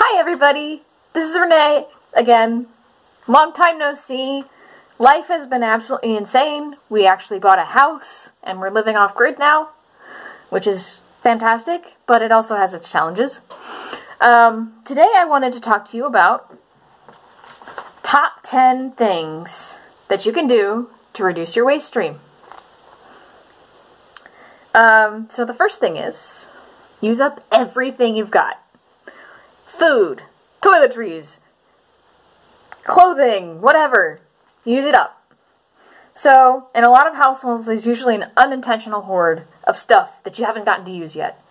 Hi everybody, this is Renee again. Long time no see. Life has been absolutely insane. We actually bought a house and we're living off grid now, which is fantastic, but it also has its challenges. Today I wanted to talk to you about top 10 things that you can do to reduce your waste stream. So the first thing is, use up everything you've got. Food, toiletries, clothing, whatever. Use it up. So, in a lot of households, there's usually an unintentional hoard of stuff that you haven't gotten to use yet.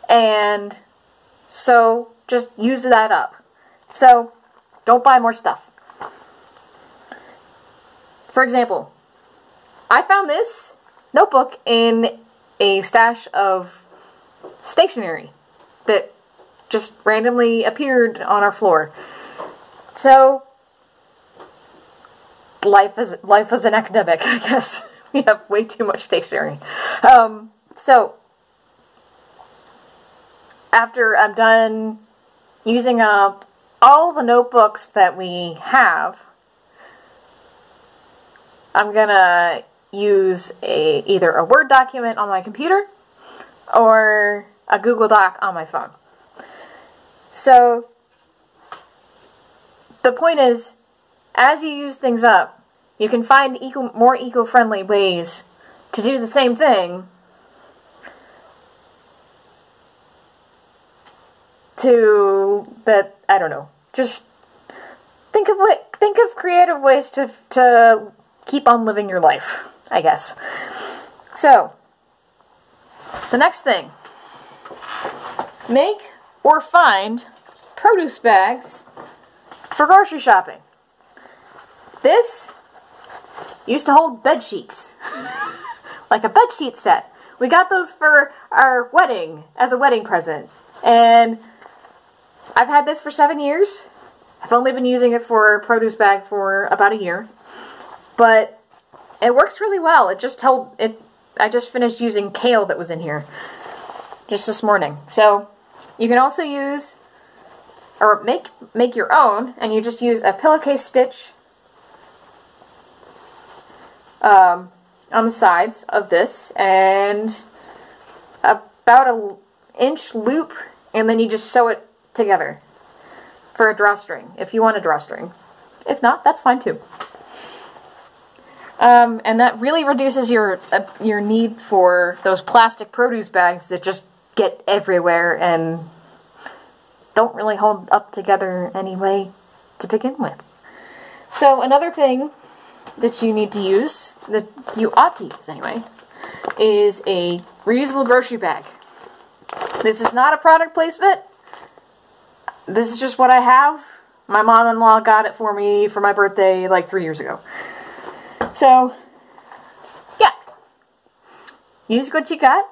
And so, just use that up. So, don't buy more stuff. For example, I found this notebook in a stash of stationery that just randomly appeared on our floor. So, life as an academic, I guess. We have way too much stationery. So, after I'm done using up all the notebooks that we have, I'm gonna use either a Word document on my computer or a Google Doc on my phone. So, the point is, as you use things up, you can find more eco-friendly ways to do the same thing I don't know, just think of creative ways to keep on living your life, I guess. So, the next thing, make or find produce bags for grocery shopping. This used to hold bed sheets, like a bed sheet set. We got those for our wedding, as a wedding present, and I've had this for 7 years. I've only been using it for a produce bag for about a year, but it works really well. It just held it. I just finished using kale that was in here just this morning. So you can also use, or make your own, and you just use a pillowcase stitch on the sides of this, and about an inch loop, and then you just sew it together for a drawstring, if you want a drawstring. If not, that's fine too. And that really reduces your need for those plastic produce bags that just get everywhere and don't really hold up together anyway to begin with. So another thing that you need to use, that you ought to use anyway, is a reusable grocery bag. This is not a product placement. This is just what I have. My mom-in-law got it for me for my birthday like 3 years ago. So, yeah. Use what you got.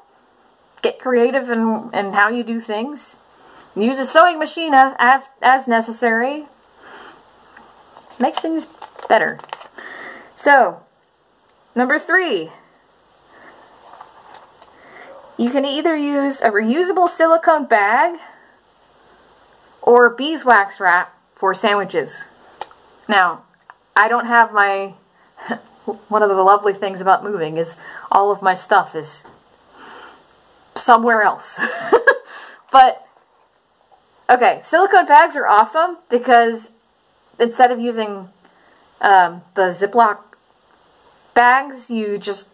Get creative in how you do things. Use a sewing machine as necessary. Makes things better. So, number 3. You can either use a reusable silicone bag or beeswax wrap for sandwiches. Now, I don't have my... One of the lovely things about moving is all of my stuff is somewhere else. But, okay, silicone bags are awesome because instead of using the Ziploc bags, you just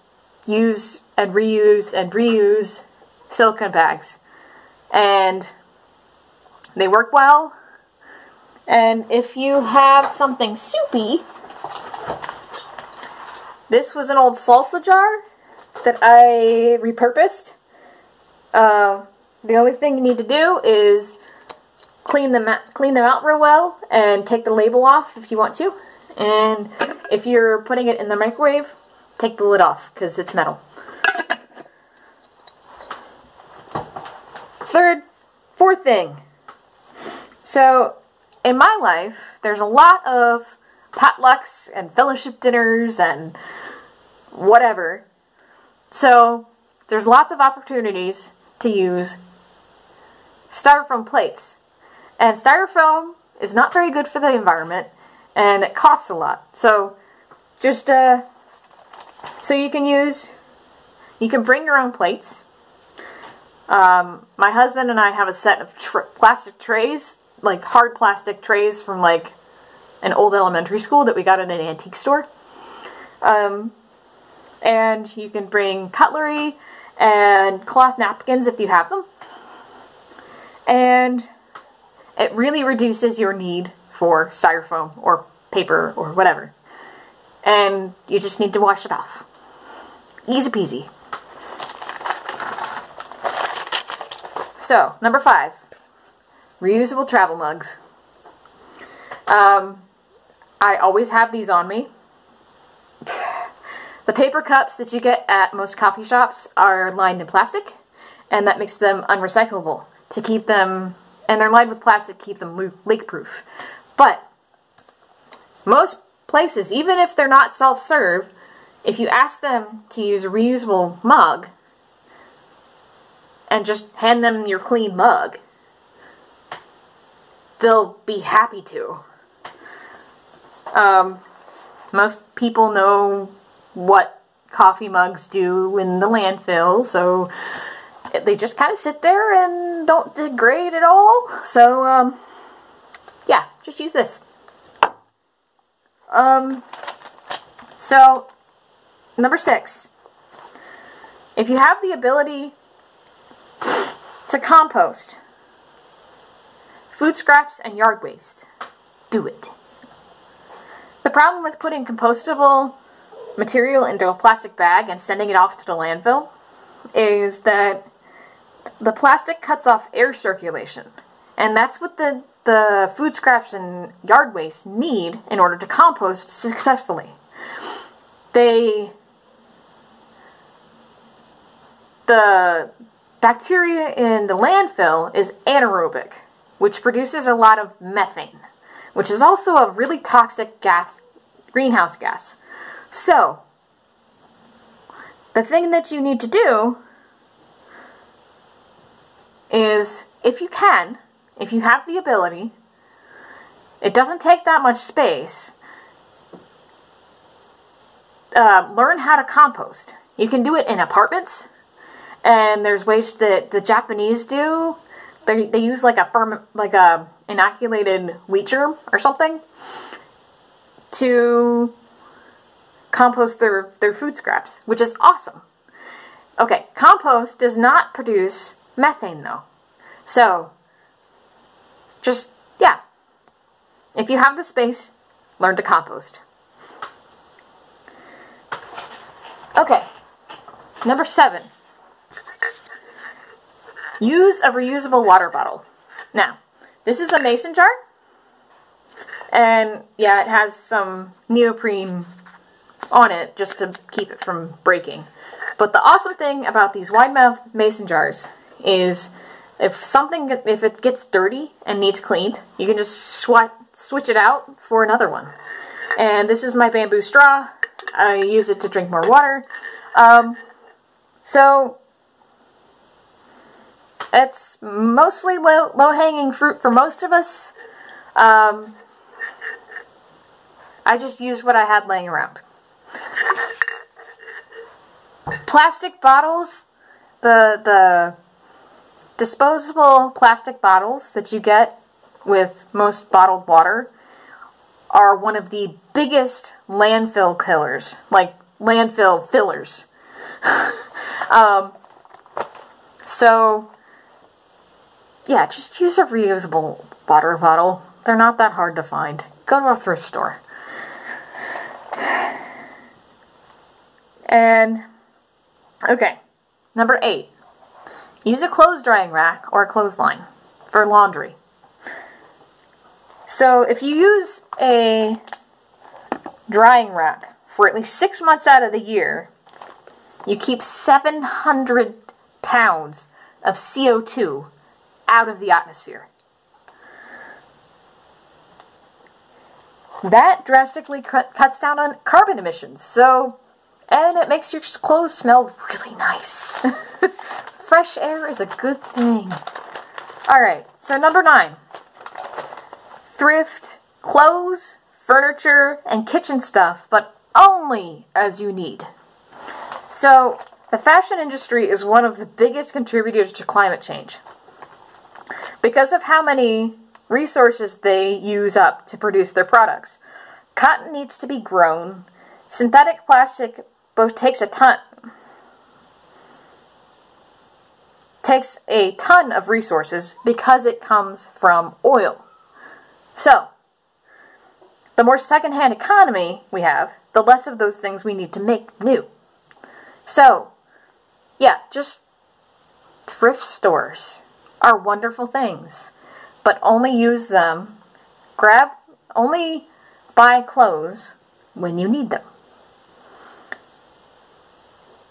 use and reuse silicone bags. And they work well. And if you have something soupy, this was an old salsa jar that I repurposed. The only thing you need to do is clean them out real well and take the label off if you want to. And if you're putting it in the microwave, take the lid off because it's metal. Fourth thing. So, in my life, there's a lot of potlucks and fellowship dinners and whatever. So, there's lots of opportunities to use styrofoam plates. And styrofoam is not very good for the environment, and it costs a lot. So just so you can bring your own plates. My husband and I have a set of plastic trays, like hard plastic trays from like an old elementary school that we got at an antique store. And you can bring cutlery and cloth napkins if you have them. And it really reduces your need for styrofoam or paper or whatever. And you just need to wash it off. Easy peasy. So, number 5. Reusable travel mugs. I always have these on me. The paper cups that you get at most coffee shops are lined in plastic, and that makes them unrecyclable to keep them, and they're lined with plastic to keep them leak-proof. But most places, even if they're not self-serve, if you ask them to use a reusable mug and just hand them your clean mug, they'll be happy to. Most people know what coffee mugs do in the landfill, so they just kind of sit there and don't degrade at all. So, yeah, just use this. So, number 6. If you have the ability to compost food scraps and yard waste, do it. The problem with putting compostable material into a plastic bag and sending it off to the landfill is that the plastic cuts off air circulation. And that's what the food scraps and yard waste need in order to compost successfully. The bacteria in the landfill is anaerobic, which produces a lot of methane, which is also a really toxic gas, greenhouse gas. So, the thing that you need to do is, if you can, if you have the ability, it doesn't take that much space, learn how to compost. You can do it in apartments, and there's ways that the Japanese do. They use like a inoculated wheat germ or something to compost their food scraps, which is awesome. Okay, compost does not produce methane though. So, just, yeah. If you have the space, learn to compost. Okay, number 7. Use a reusable water bottle. Now, this is a mason jar, and yeah, it has some neoprene on it just to keep it from breaking. But the awesome thing about these wide mouth mason jars is if it gets dirty and needs cleaned, you can just switch it out for another one. And this is my bamboo straw. I use it to drink more water. So it's mostly low-hanging fruit for most of us. I just used what I had laying around. Plastic bottles, the disposable plastic bottles that you get with most bottled water are one of the biggest landfill killers, like landfill fillers. So, yeah, just use a reusable water bottle. They're not that hard to find. Go to a thrift store. And, okay, number 8. Use a clothes drying rack or a clothesline for laundry. So if you use a drying rack for at least 6 months out of the year, you keep 700 pounds of CO2 out of the atmosphere. That drastically cuts down on carbon emissions. And it makes your clothes smell really nice. Fresh air is a good thing. Alright, so number 9. thrift clothes, furniture, and kitchen stuff, but only as you need. So, the fashion industry is one of the biggest contributors to climate change. Because of how many resources they use up to produce their products. Cotton needs to be grown. Synthetic plastic both takes a ton of resources because it comes from oil. So, the more secondhand economy we have, the less of those things we need to make new. So, yeah, just thrift stores are wonderful things, but only use them, only buy clothes when you need them.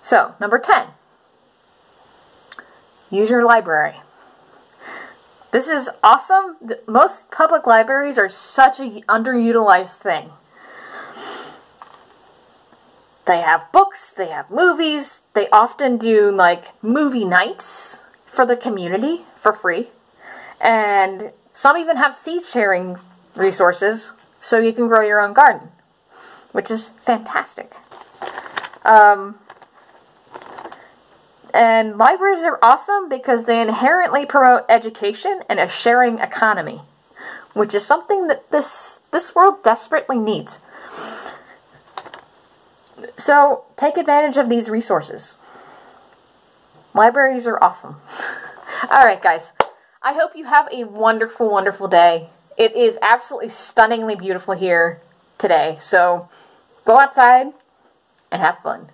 So, number 10, use your library. This is awesome. Most public libraries are such an underutilized thing. They have books, they have movies, they often do like movie nights for the community for free. And some even have seed sharing resources so you can grow your own garden, which is fantastic. And libraries are awesome because they inherently promote education and a sharing economy, which is something that this world desperately needs. So, take advantage of these resources. Libraries are awesome. Alright guys, I hope you have a wonderful, wonderful day. It is absolutely stunningly beautiful here today, so go outside and have fun.